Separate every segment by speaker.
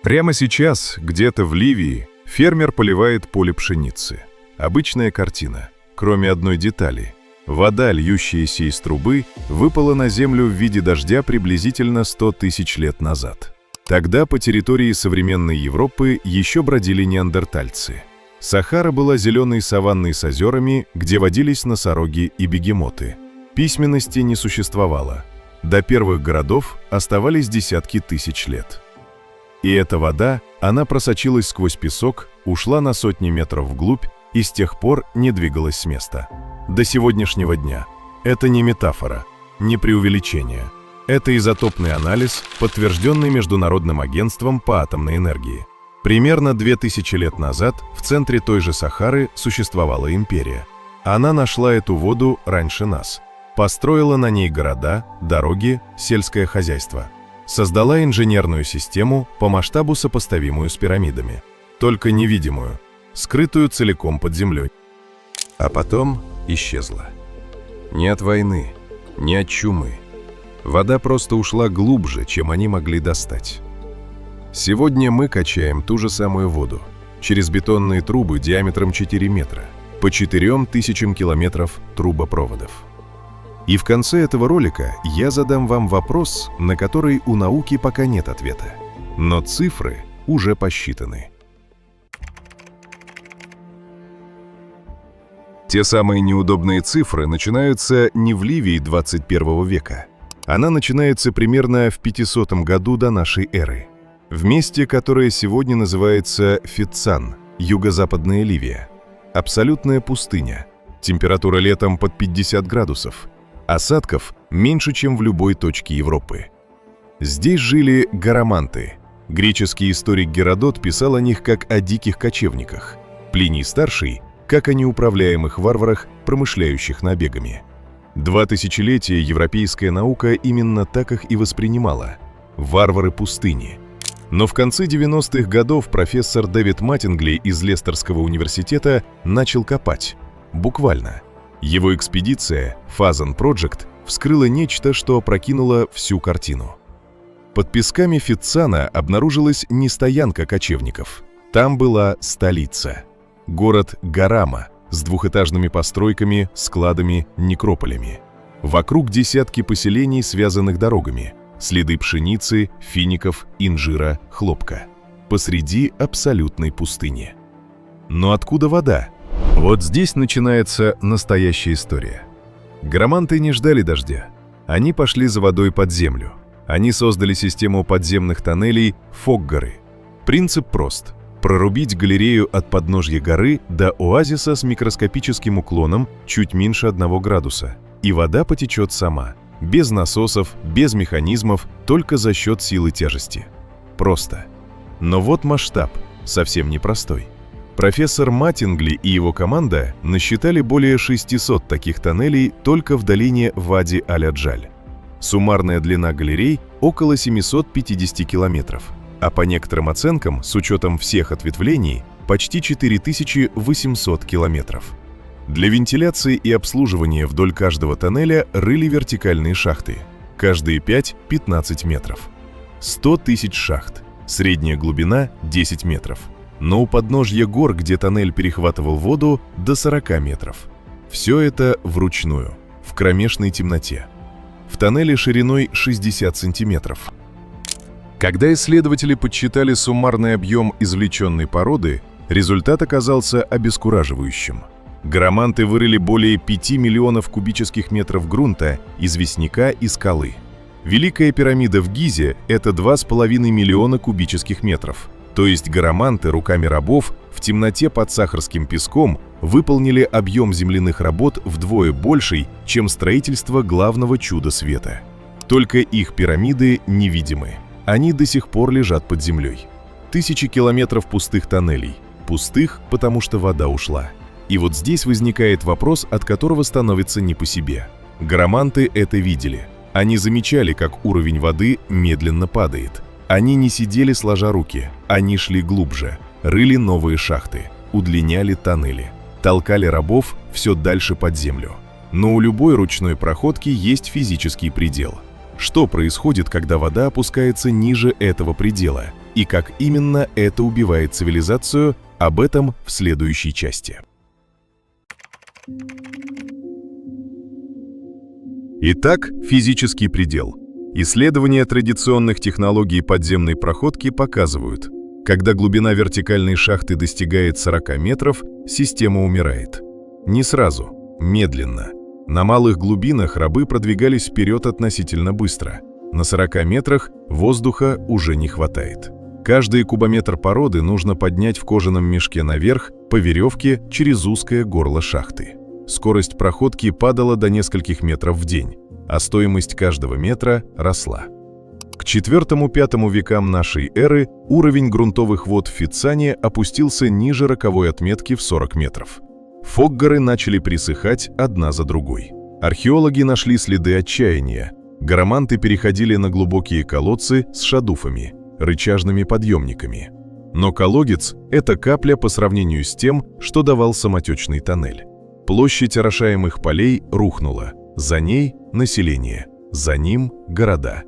Speaker 1: Прямо сейчас, где-то в Ливии, фермер поливает поле пшеницы. Обычная картина, кроме одной детали. Вода, льющаяся из трубы, выпала на землю в виде дождя приблизительно 100 тысяч лет назад. Тогда по территории современной Европы еще бродили неандертальцы. Сахара была зеленой саванной с озерами, где водились носороги и бегемоты. Письменности не существовало. До первых городов оставались десятки тысяч лет. И эта вода, она просочилась сквозь песок, ушла на сотни метров вглубь и с тех пор не двигалась с места. До сегодняшнего дня. Это не метафора, не преувеличение. Это изотопный анализ, подтвержденный Международным агентством по атомной энергии. Примерно 2000 лет назад в центре той же Сахары существовала империя. Она нашла эту воду раньше нас. Построила на ней города, дороги, сельское хозяйство. Создала инженерную систему по масштабу сопоставимую с пирамидами. Только невидимую, скрытую целиком под землей. А потом исчезла. Не от войны, не от чумы. Вода просто ушла глубже, чем они могли достать. Сегодня мы качаем ту же самую воду через бетонные трубы диаметром 4 метра, по 4000 километров трубопроводов. И в конце этого ролика я задам вам вопрос, на который у науки пока нет ответа. Но цифры уже посчитаны. Те самые неудобные цифры начинаются не в Ливии 21 века. Она начинается примерно в 500 году до нашей эры. В месте, которое сегодня называется Фетцан, юго-западная Ливия. Абсолютная пустыня. Температура летом под 50 градусов. Осадков меньше, чем в любой точке Европы. Здесь жили гараманты. Греческий историк Геродот писал о них как о диких кочевниках. Плиний Старший – как о неуправляемых варварах, промышляющих набегами. 2 тысячелетия европейская наука именно так их и воспринимала – варвары пустыни. Но в конце 90-х годов профессор Дэвид Маттингли из Лестерского университета начал копать. Буквально. Его экспедиция Fazan Project вскрыла нечто, что опрокинуло всю картину. Под песками Фетцана обнаружилась не стоянка кочевников. Там была столица. Город Гарама с двухэтажными постройками, складами, некрополями. Вокруг десятки поселений, связанных дорогами. Следы пшеницы, фиников, инжира, хлопка. Посреди абсолютной пустыни. Но откуда вода? Вот здесь начинается настоящая история. Гараманты не ждали дождя. Они пошли за водой под землю. Они создали систему подземных тоннелей Фоггары. Принцип прост. Прорубить галерею от подножья горы до оазиса с микроскопическим уклоном чуть меньше 1 градуса. И вода потечет сама. Без насосов, без механизмов, только за счет силы тяжести. Просто. Но вот масштаб, совсем непростой. Профессор Маттингли и его команда насчитали более 600 таких тоннелей только в долине Вади-Аль-Аджаль. Суммарная длина галерей около 750 километров, а по некоторым оценкам, с учетом всех ответвлений, почти 4800 километров. Для вентиляции и обслуживания вдоль каждого тоннеля рыли вертикальные шахты, каждые 5-15 метров. 100 тысяч шахт, средняя глубина 10 метров. Но у подножья гор, где тоннель перехватывал воду, до 40 метров. Все это вручную, в кромешной темноте. В тоннеле шириной 60 сантиметров. Когда исследователи подсчитали суммарный объем извлеченной породы, результат оказался обескураживающим. Гараманты вырыли более 5 миллионов кубических метров грунта, известняка и скалы. Великая пирамида в Гизе – это 2,5 миллиона кубических метров. То есть гараманты руками рабов в темноте под сахарским песком выполнили объем земляных работ вдвое больший, чем строительство главного чуда света. Только их пирамиды невидимы. Они до сих пор лежат под землей. Тысячи километров пустых тоннелей. Пустых, потому что вода ушла. И вот здесь возникает вопрос, от которого становится не по себе. Гараманты это видели. Они замечали, как уровень воды медленно падает. Они не сидели сложа руки, они шли глубже, рыли новые шахты, удлиняли тоннели, толкали рабов все дальше под землю. Но у любой ручной проходки есть физический предел. Что происходит, когда вода опускается ниже этого предела? И как именно это убивает цивилизацию, об этом в следующей части. Итак, физический предел. Исследования традиционных технологий подземной проходки показывают, когда глубина вертикальной шахты достигает 40 метров, система умирает. Не сразу, медленно. На малых глубинах рабы продвигались вперед относительно быстро. На 40 метрах воздуха уже не хватает. Каждый кубометр породы нужно поднять в кожаном мешке наверх по веревке через узкое горло шахты. Скорость проходки падала до нескольких метров в день, а стоимость каждого метра росла. К IV-V векам нашей эры уровень грунтовых вод в Фицане опустился ниже роковой отметки в 40 метров. Фоггоры начали присыхать одна за другой. Археологи нашли следы отчаяния. Гараманты переходили на глубокие колодцы с шадуфами, рычажными подъемниками. Но колодец – это капля по сравнению с тем, что давал самотечный тоннель. Площадь орошаемых полей рухнула. За ней – население, за ним – города.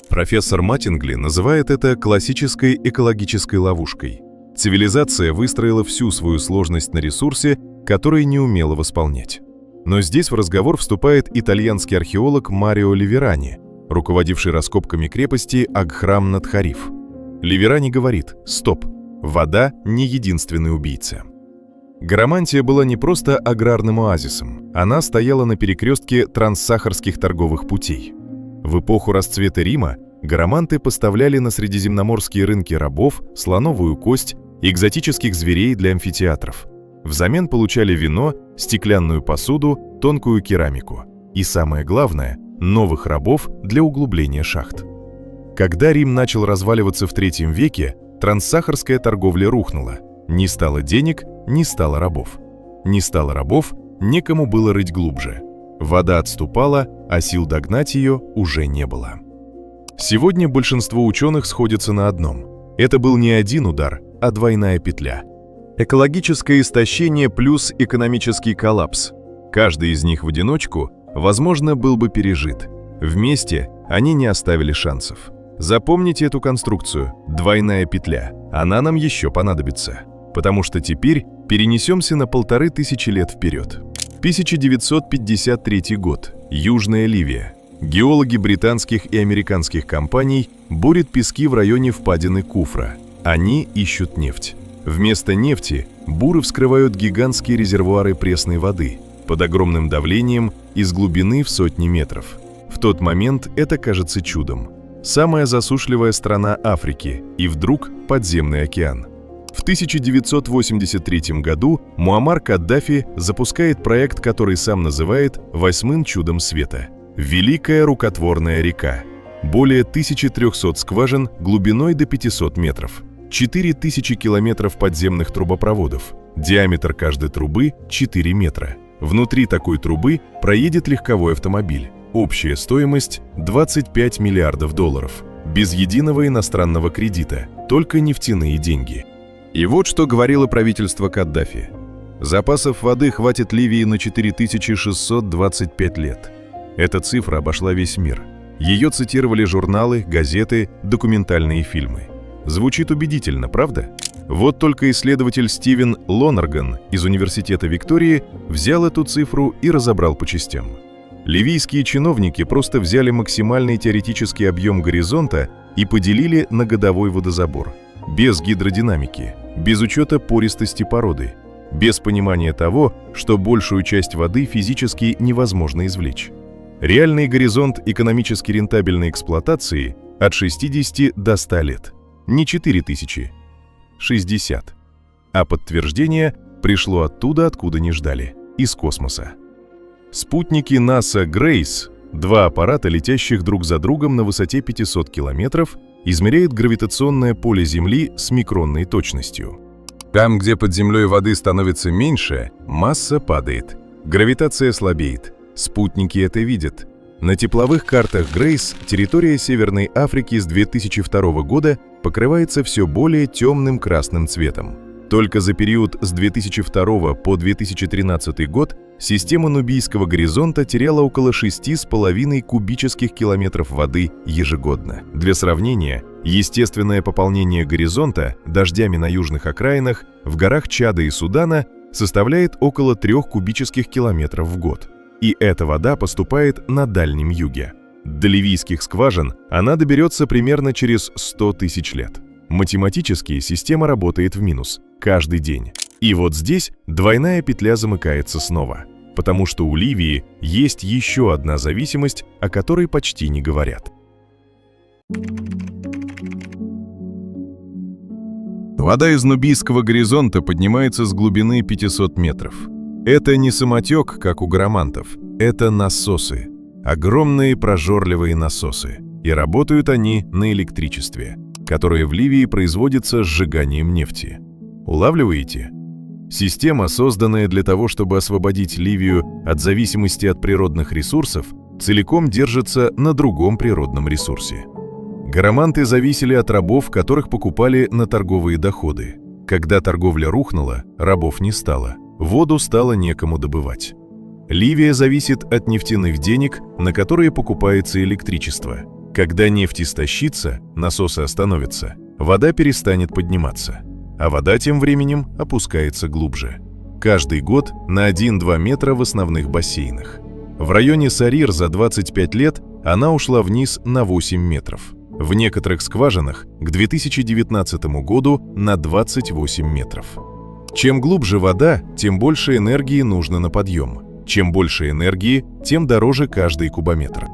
Speaker 1: Профессор Маттингли называет это классической экологической ловушкой. Цивилизация выстроила всю свою сложность на ресурсе, который не умела восполнять. Но здесь в разговор вступает итальянский археолог Марио Ливерани, руководивший раскопками крепости Агхрам-над-Хариф. Ливерани говорит: «Стоп, вода не единственный убийца». Гарамантия была не просто аграрным оазисом, она стояла на перекрестке транссахарских торговых путей. В эпоху расцвета Рима гараманты поставляли на средиземноморские рынки рабов, слоновую кость, экзотических зверей для амфитеатров. Взамен получали вино, стеклянную посуду, тонкую керамику и, самое главное, новых рабов для углубления шахт. Когда Рим начал разваливаться в III веке, транссахарская торговля рухнула. Не стало денег, не стало рабов. Не стало рабов, некому было рыть глубже. Вода отступала, а сил догнать ее уже не было. Сегодня большинство ученых сходятся на одном. Это был не один удар, а двойная петля. Экологическое истощение плюс экономический коллапс. Каждый из них в одиночку, возможно, был бы пережит. Вместе они не оставили шансов. Запомните эту конструкцию – двойная петля. Она нам еще понадобится. Потому что теперь перенесемся на 1500 лет вперед. 1953 год. Южная Ливия. Геологи британских и американских компаний бурят пески в районе впадины Куфра. Они ищут нефть. Вместо нефти буры вскрывают гигантские резервуары пресной воды под огромным давлением из глубины в сотни метров. В тот момент это кажется чудом. Самая засушливая страна Африки, и вдруг подземный океан. В 1983 году Муаммар Каддафи запускает проект, который сам называет «8-м чудом света» – Великая рукотворная река. Более 1300 скважин глубиной до 500 метров. 4000 километров подземных трубопроводов. Диаметр каждой трубы 4 метра. Внутри такой трубы проедет легковой автомобиль. Общая стоимость – $25 миллиардов. Без единого иностранного кредита, только нефтяные деньги. И вот что говорило правительство Каддафи. Запасов воды хватит Ливии на 4625 лет. Эта цифра обошла весь мир. Ее цитировали журналы, газеты, документальные фильмы. Звучит убедительно, правда? Вот только исследователь Стивен Лонерган из Университета Виктории взял эту цифру и разобрал по частям. Ливийские чиновники просто взяли максимальный теоретический объем горизонта и поделили на годовой водозабор. Без гидродинамики, без учета пористости породы, без понимания того, что большую часть воды физически невозможно извлечь. Реальный горизонт экономически рентабельной эксплуатации от 60 до 100 лет. Не 4000, 60. А подтверждение пришло оттуда, откуда не ждали, из космоса. Спутники НАСА «Грейс», два аппарата, летящих друг за другом на высоте 500 километров, измеряют гравитационное поле Земли с микронной точностью. Там, где под землей воды становится меньше, масса падает, гравитация слабеет. Спутники это видят. На тепловых картах Грейс территория Северной Африки с 2002 года покрывается все более темным красным цветом. Только за период с 2002 по 2013 год система Нубийского горизонта теряла около 6,5 кубических километров воды ежегодно. Для сравнения, Естественное пополнение горизонта дождями на южных окраинах в горах Чада и Судана составляет около 3 кубических километров в год. И эта вода поступает на Дальнем Юге. До ливийских скважин она доберется примерно через 100 тысяч лет. Математически система работает в минус каждый день. И вот здесь двойная петля замыкается снова, потому что у Ливии есть еще одна зависимость, о которой почти не говорят. Вода из Нубийского горизонта поднимается с глубины 500 метров. Это не самотек, как у гарамантов, это насосы. Огромные прожорливые насосы. И работают они на электричестве, которое в Ливии производится сжиганием нефти. Улавливаете? Система, созданная для того, чтобы освободить Ливию от зависимости от природных ресурсов, целиком держится на другом природном ресурсе. Гараманты зависели от рабов, которых покупали на торговые доходы. Когда торговля рухнула, рабов не стало, воду стало некому добывать. Ливия зависит от нефтяных денег, на которые покупается электричество. Когда нефть истощится, насосы остановятся, вода перестанет подниматься, а вода тем временем опускается глубже. Каждый год на 1-2 метра в основных бассейнах. В районе Сарир за 25 лет она ушла вниз на 8 метров. В некоторых скважинах к 2019 году на 28 метров. Чем глубже вода, тем больше энергии нужно на подъем. Чем больше энергии, тем дороже каждый кубометр.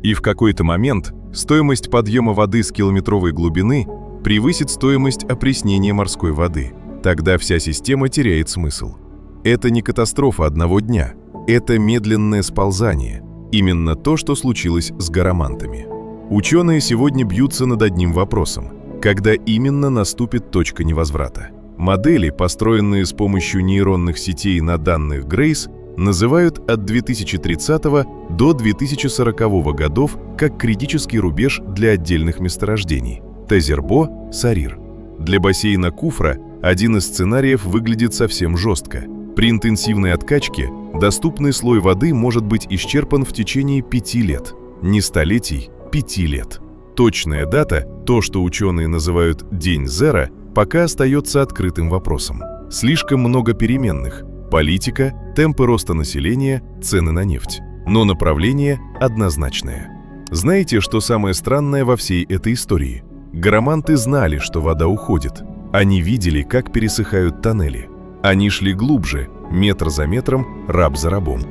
Speaker 1: И в какой-то момент стоимость подъема воды с километровой глубины превысит стоимость опреснения морской воды. Тогда вся система теряет смысл. Это не катастрофа одного дня, это медленное сползание. Именно то, что случилось с гарамантами. Ученые сегодня бьются над одним вопросом: когда именно наступит точка невозврата? Модели, построенные с помощью нейронных сетей на данных Грейс, называют от 2030 до 2040 годов как критический рубеж для отдельных месторождений – Тезербо, Сарир. Для бассейна Куфра один из сценариев выглядит совсем жестко. При интенсивной откачке доступный слой воды может быть исчерпан в течение 5 лет. Не столетий, 5 лет. Точная дата, то, что ученые называют «день зера», пока остается открытым вопросом. Слишком много переменных – политика, темпы роста населения, цены на нефть. Но направление однозначное. Знаете, что самое странное во всей этой истории? Гараманты знали, что вода уходит. Они видели, как пересыхают тоннели. Они шли глубже, метр за метром, раб за рабом.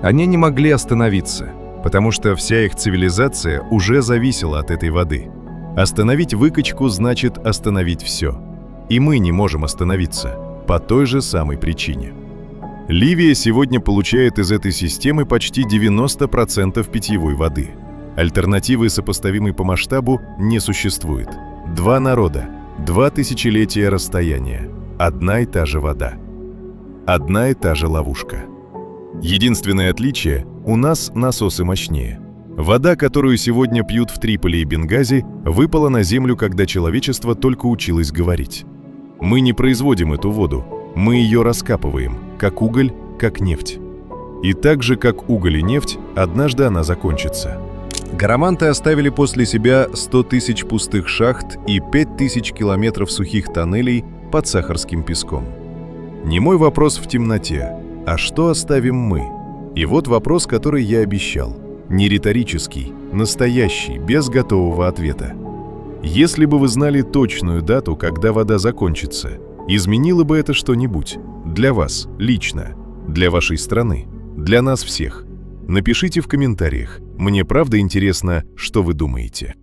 Speaker 1: Они не могли остановиться, потому что вся их цивилизация уже зависела от этой воды. Остановить выкачку значит остановить все. И мы не можем остановиться по той же самой причине. Ливия сегодня получает из этой системы почти 90% питьевой воды. Альтернативы, сопоставимой по масштабу, не существует. 2 народа, 2 тысячелетия расстояния, одна и та же вода. Одна и та же ловушка. Единственное отличие – у нас насосы мощнее. Вода, которую сегодня пьют в Триполи и Бенгази, выпала на землю, когда человечество только училось говорить. Мы не производим эту воду, мы ее раскапываем, как уголь, как нефть. И так же, как уголь и нефть, однажды она закончится. Гараманты оставили после себя 100 тысяч пустых шахт и 5000 километров сухих тоннелей под сахарским песком. Немой вопрос в темноте: а что оставим мы? И вот вопрос, который я обещал. Не риторический, настоящий, без готового ответа. Если бы вы знали точную дату, когда вода закончится, изменило бы это что-нибудь? Для вас, лично, для вашей страны, для нас всех? Напишите в комментариях. Мне правда интересно, что вы думаете.